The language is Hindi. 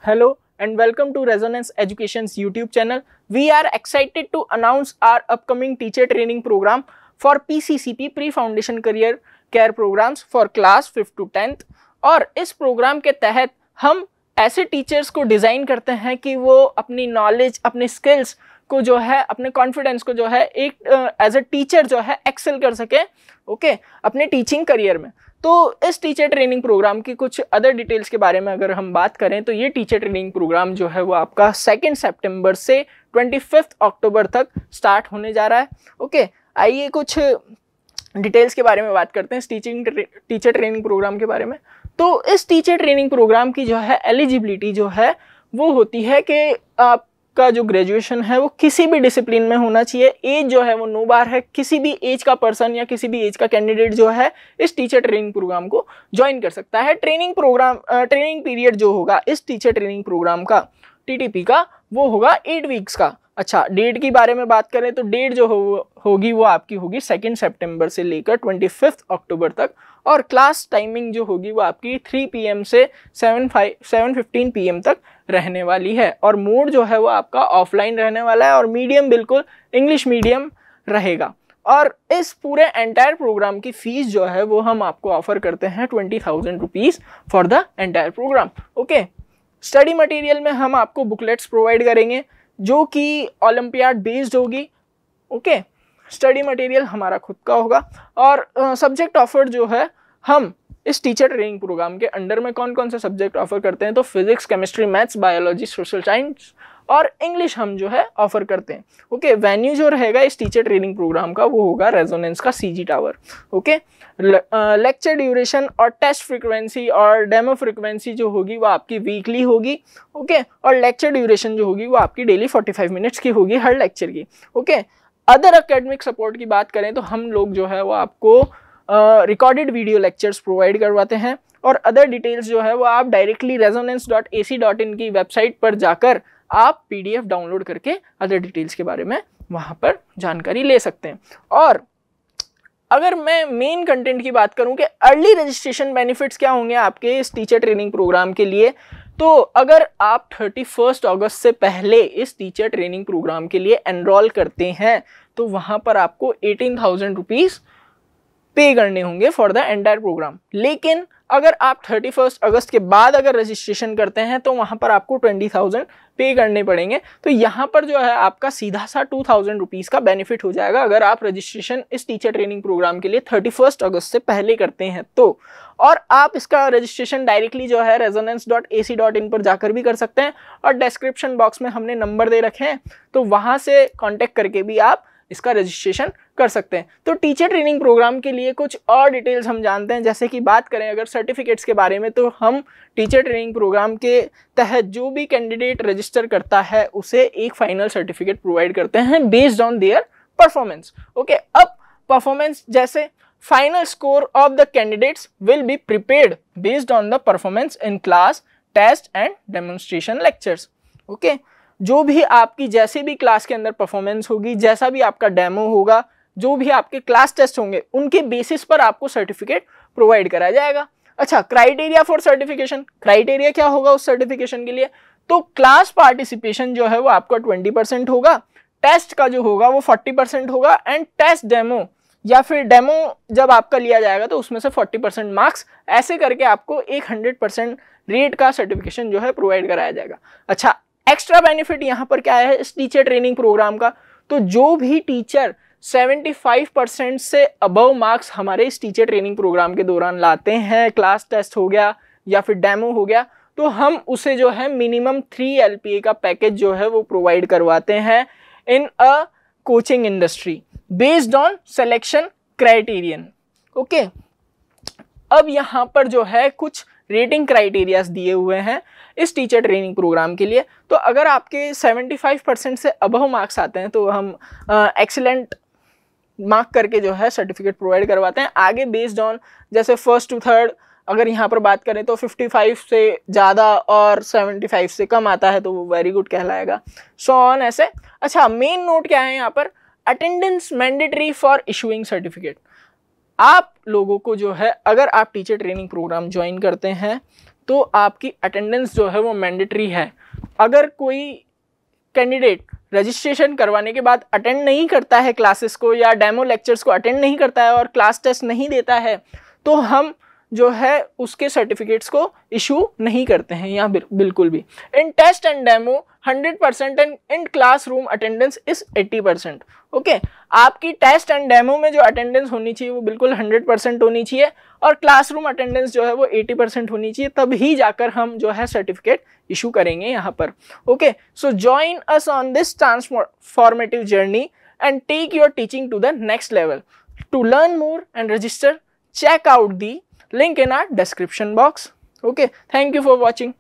Hello and welcome to Resonance Education's YouTube channel. We are excited to announce our upcoming teacher training program for PCCP Pre-Foundation Career Care Programs for class 5th to 10th। और इस प्रोग्राम के तहत हम ऐसे टीचर्स को डिज़ाइन करते हैं कि वो अपनी नॉलेज, अपनी स्किल्स को जो है, अपने कॉन्फिडेंस को जो है एक एज अ टीचर जो है एक्सेल कर सके अपने टीचिंग करियर में। तो इस टीचर ट्रेनिंग प्रोग्राम की कुछ अदर डिटेल्स के बारे में अगर हम बात करें तो ये टीचर ट्रेनिंग प्रोग्राम जो है वो आपका 2 सितंबर से 25 अक्टूबर तक स्टार्ट होने जा रहा है। आइए कुछ डिटेल्स के बारे में बात करते हैं इस टीचर ट्रेनिंग प्रोग्राम के बारे में। तो इस टीचर ट्रेनिंग प्रोग्राम की जो है एलिजिबिलिटी जो है वो होती है कि आपका जो ग्रेजुएशन है वो किसी भी डिसिप्लिन में होना चाहिए। एज जो है वो नो बार है, किसी भी एज का पर्सन या किसी भी एज का कैंडिडेट जो है इस टीचर ट्रेनिंग प्रोग्राम को ज्वाइन कर सकता है। ट्रेनिंग पीरियड जो होगा इस टीचर ट्रेनिंग प्रोग्राम का, टीटीपी का, वो होगा 8 वीक्स का। अच्छा, डेट के बारे में बात करें तो डेट जो होगी वो आपकी होगी 2 सितंबर से लेकर 25 अक्टूबर तक। और क्लास टाइमिंग जो होगी वो आपकी 3 PM से 7:15 PM तक रहने वाली है। और मोड जो है वो आपका ऑफलाइन रहने वाला है और मीडियम बिल्कुल इंग्लिश मीडियम रहेगा। और इस पूरे एंटायर प्रोग्राम की फीस जो है वो हम आपको ऑफर करते हैं 20,000 rupees for the entire programme. Study material में हम आपको बुकलेट्स प्रोवाइड करेंगे जो कि ओलंपियाड बेस्ड होगी। स्टडी मटेरियल हमारा खुद का होगा। और सब्जेक्ट ऑफर जो है हम इस टीचर ट्रेनिंग प्रोग्राम के अंडर में कौन कौन से सब्जेक्ट ऑफर करते हैं तो physics, chemistry, maths, biology, social science और इंग्लिश हम जो है ऑफर करते हैं। वेन्यू जो रहेगा इस टीचर ट्रेनिंग प्रोग्राम का वो होगा रेजोनेंस का CG टावर। लेक्चर ड्यूरेशन और टेस्ट फ्रीक्वेंसी और डेमो फ्रीक्वेंसी जो होगी वो आपकी वीकली होगी। और लेक्चर ड्यूरेशन जो होगी वो आपकी डेली 45 मिनट्स की होगी हर लेक्चर की। अदर एकेडमिक सपोर्ट की बात करें तो हम लोग जो है वो आपको रिकॉर्डेड वीडियो लेक्चर्स प्रोवाइड करवाते हैं। और अदर डिटेल्स जो है वो आप डायरेक्टली resonance.ac.in की वेबसाइट पर जाकर आप PDF डाउनलोड करके अदर डिटेल्स के बारे में वहाँ पर जानकारी ले सकते हैं। और अगर मैं मेन कंटेंट की बात करूं कि अर्ली रजिस्ट्रेशन बेनिफिट्स क्या होंगे आपके इस टीचर ट्रेनिंग प्रोग्राम के लिए, तो अगर आप 31 अगस्त से पहले इस टीचर ट्रेनिंग प्रोग्राम के लिए एनरोल करते हैं तो वहां पर आपको 18,000 रुपीज़ पे करने होंगे फॉर द एंटायर प्रोग्राम। लेकिन अगर आप 31 अगस्त के बाद अगर रजिस्ट्रेशन करते हैं तो वहाँ पर आपको 20,000 पे करने पड़ेंगे। तो यहाँ पर जो है आपका सीधा सा 2,000 रुपीज़ का बेनिफिट हो जाएगा अगर आप रजिस्ट्रेशन इस टीचर ट्रेनिंग प्रोग्राम के लिए 31 अगस्त से पहले करते हैं तो। और आप इसका रजिस्ट्रेशन डायरेक्टली जो है resonance.ac.in पर जाकर भी कर सकते हैं। और डिस्क्रिप्शन बॉक्स में हमने नंबर दे रखे हैं तो वहाँ से कॉन्टेक्ट करके भी आप इसका रजिस्ट्रेशन कर सकते हैं। तो टीचर ट्रेनिंग प्रोग्राम के लिए कुछ और डिटेल्स हम जानते हैं। जैसे कि बात करें अगर सर्टिफिकेट्स के बारे में तो हम टीचर ट्रेनिंग प्रोग्राम के तहत जो भी कैंडिडेट रजिस्टर करता है उसे एक फाइनल सर्टिफिकेट प्रोवाइड करते हैं बेस्ड ऑन देयर परफॉर्मेंस। अब परफॉर्मेंस जैसे final score of the candidates will be prepared based on the performance in class, test and demonstration lectures. जो भी आपकी जैसे भी क्लास के अंदर परफॉर्मेंस होगी, जैसा भी आपका डेमो होगा, जो भी आपके क्लास टेस्ट होंगे उनके बेसिस पर आपको सर्टिफिकेट प्रोवाइड कराया जाएगा। अच्छा, क्राइटेरिया फॉर सर्टिफिकेशन, क्राइटेरिया क्या होगा उस सर्टिफिकेशन के लिए, तो क्लास पार्टिसिपेशन जो है वो आपका 20% होगा, टेस्ट का जो होगा वो 40% होगा एंड टेस्ट डेमो या फिर डेमो जब आपका लिया जाएगा तो उसमें से 40% मार्क्स, ऐसे करके आपको एक 100% रेट का सर्टिफिकेशन जो है प्रोवाइड कराया जाएगा। अच्छा, एक्स्ट्रा बेनिफिट यहाँ पर क्या है इस टीचर ट्रेनिंग प्रोग्राम का, तो जो भी टीचर 75% से अबव मार्क्स हमारे इस टीचर ट्रेनिंग प्रोग्राम के दौरान लाते हैं, क्लास टेस्ट हो गया या फिर डेमो हो गया, तो हम उसे जो है मिनिमम 3 LPA का पैकेज जो है वो प्रोवाइड करवाते हैं in a coaching industry based on selection criterion. अब यहाँ पर जो है कुछ रेटिंग क्राइटेरियाज दिए हुए हैं इस टीचर ट्रेनिंग प्रोग्राम के लिए। तो अगर आपके 75% से अबव मार्क्स आते हैं तो हम एक्सीलेंट मार्क करके जो है सर्टिफिकेट प्रोवाइड करवाते हैं। आगे बेस्ड ऑन जैसे 1st to 3rd अगर यहाँ पर बात करें तो 55 से ज़्यादा और 75 से कम आता है तो वो वेरी गुड कहलाएगा, सो ऑन ऐसे। अच्छा, मेन नोट क्या है यहाँ पर, attendance mandatory for issuing certificate. आप लोगों को जो है अगर आप टीचर ट्रेनिंग प्रोग्राम ज्वाइन करते हैं तो आपकी अटेंडेंस जो है वो मैंडेटरी है। अगर कोई कैंडिडेट रजिस्ट्रेशन करवाने के बाद अटेंड नहीं करता है क्लासेस को या डेमो लेक्चर्स को अटेंड नहीं करता है और क्लास टेस्ट नहीं देता है, तो हम जो है उसके सर्टिफिकेट्स को इशू नहीं करते हैं यहाँ बिल्कुल भी। In test and demo 100% and in classroom attendance is 80%। Okay, आपकी टेस्ट एंड डेमो में जो अटेंडेंस होनी चाहिए वो बिल्कुल 100% होनी चाहिए और क्लासरूम अटेंडेंस जो है वो 80% होनी चाहिए, तभी जाकर हम जो है सर्टिफिकेट इशू करेंगे यहाँ पर। Okay, so join us on this transformative journey and take your teaching to the next level. To learn more and register, check out the link in our description box. Okay, thank you for watching.